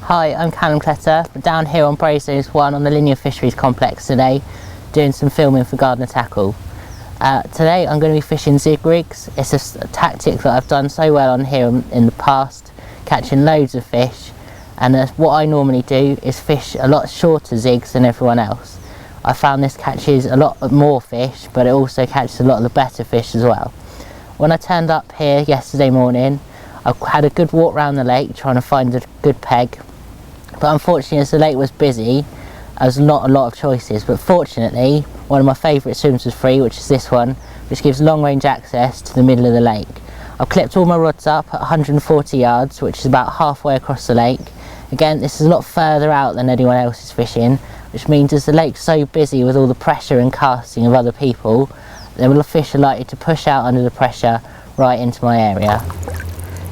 Hi, I'm Callum Cletter. We're down here on Brasenose 1 on the Linear Fisheries Complex today, doing some filming for Gardner Tackle. Today I'm going to be fishing zig rigs. It's a tactic that I've done so well on here in the past, catching loads of fish, and what I normally do is fish a lot shorter zigs than everyone else. I found this catches a lot more fish, but it also catches a lot of the better fish as well. When I turned up here yesterday morning, I had a good walk around the lake trying to find a good peg. But unfortunately, as the lake was busy, there was not a lot of choices. But fortunately, one of my favourite swims was free, which is this one, which gives long range access to the middle of the lake. I've clipped all my rods up at 140 yards, which is about halfway across the lake. Again, this is a lot further out than anyone else is fishing, which means as the lake's so busy with all the pressure and casting of other people, the fish are likely to push out under the pressure right into my area.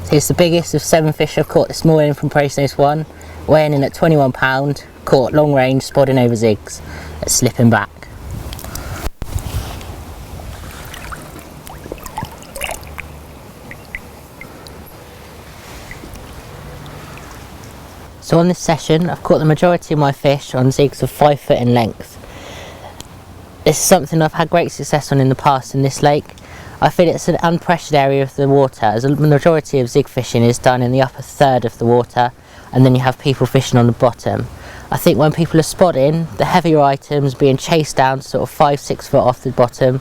So here's the biggest of 7 fish I've caught this morning from Brasenose 1. Weighing in at 21 pounds, caught long range, spodding over zigs. Let's slip him back. So on this session, I've caught the majority of my fish on zigs of 5 foot in length. This is something I've had great success on in the past in this lake. I feel it's an unpressured area of the water, as the majority of zig fishing is done in the upper third of the water, and then you have people fishing on the bottom. I think when people are spotting, the heavier items being chased down sort of 5-6 foot off the bottom,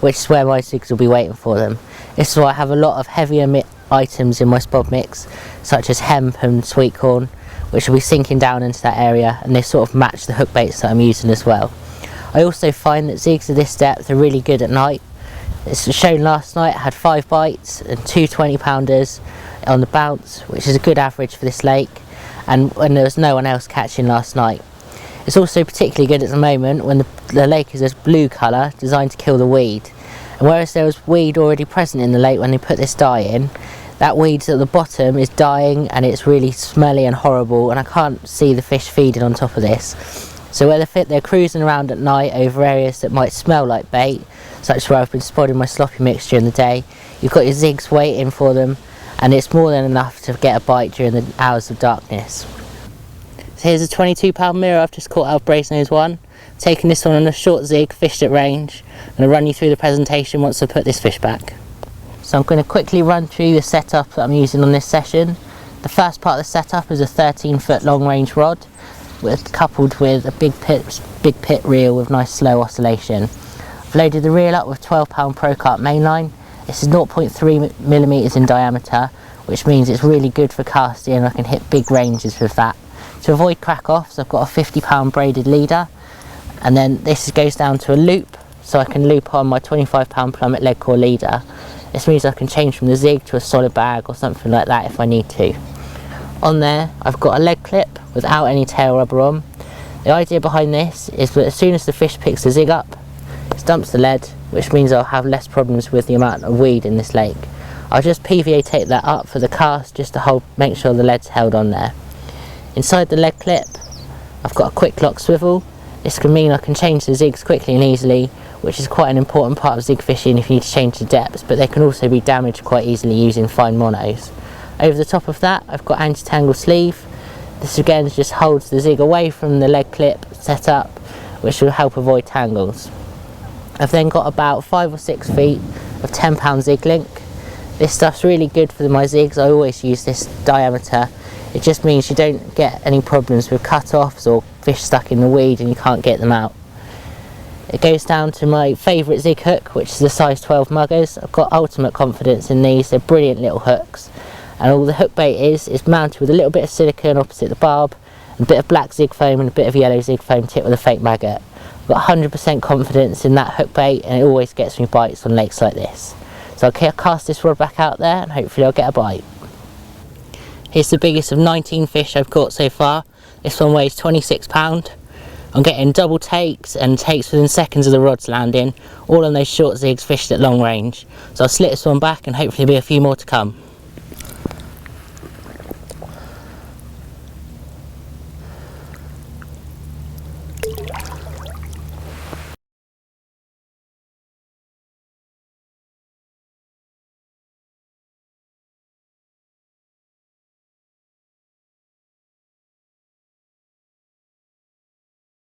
which is where my zigs will be waiting for them. This is why I have a lot of heavier items in my spot mix, such as hemp and sweet corn, which will be sinking down into that area, and they sort of match the hook baits that I'm using as well. I also find that zigs of this depth are really good at night. It's shown last night I had 5 bites and 2 20-pounders on the bounce, which is a good average for this lake, and when there was no one else catching last night. It's also particularly good at the moment when the lake is a blue colour designed to kill the weed, and whereas there was weed already present in the lake when they put this dye in, that weed at the bottom is dying and it's really smelly and horrible, and I can't see the fish feeding on top of this. So where they're cruising around at night over areas that might smell like bait, such as where I've been spotting my sloppy mix during the day, you've got your zigs waiting for them, and it's more than enough to get a bite during the hours of darkness. So here's a 22-pound mirror I've just caught out of Brasenose 1. Taking this one on a short zig, fished at range. I'm going to run you through the presentation once I put this fish back. So I'm going to quickly run through the setup that I'm using on this session. The first part of the setup is a 13-foot long range rod, coupled with a big pit reel with nice slow oscillation. I've loaded the reel up with 12-pound Pro Carp mainline. This is 0.3 millimeters in diameter, which means it's really good for casting, and I can hit big ranges with that. To avoid crack-offs, I've got a 50-pound braided leader, and then this goes down to a loop, so I can loop on my 25-pound plummet leg core leader. This means I can change from the zig to a solid bag or something like that if I need to. On there, I've got a leg clip without any tail rubber on. The idea behind this is that as soon as the fish picks the zig up, it dumps the lead, which means I'll have less problems with the amount of weed in this lake. I'll just PVA tape that up for the cast just to make sure the lead's held on there. Inside the leg clip, I've got a quick lock swivel. This can mean I can change the zigs quickly and easily, which is quite an important part of zig fishing if you need to change the depths, but they can also be damaged quite easily using fine monos. Over the top of that, I've got anti-tangle sleeve. This again just holds the zig away from the leg clip set up, which will help avoid tangles. I've then got about 5 or 6 feet of 10-pound zig link. This stuff's really good for my zigs. I always use this diameter. It just means you don't get any problems with cut-offs or fish stuck in the weed and you can't get them out. It goes down to my favourite zig hook, which is the size 12 muggers. I've got ultimate confidence in these. They're brilliant little hooks, and all the hook bait is mounted with a little bit of silicone opposite the barb, a bit of black zig foam and a bit of yellow zig foam tipped with a fake maggot. I've got 100% confidence in that hook bait, and it always gets me bites on lakes like this. So I'll cast this rod back out there and hopefully I'll get a bite. Here's the biggest of 19 fish I've caught so far. This one weighs 26 pounds. I'm getting double takes and takes within seconds of the rods landing, all on those short zigs fished at long range. So I'll slit this one back and hopefully there'll be a few more to come.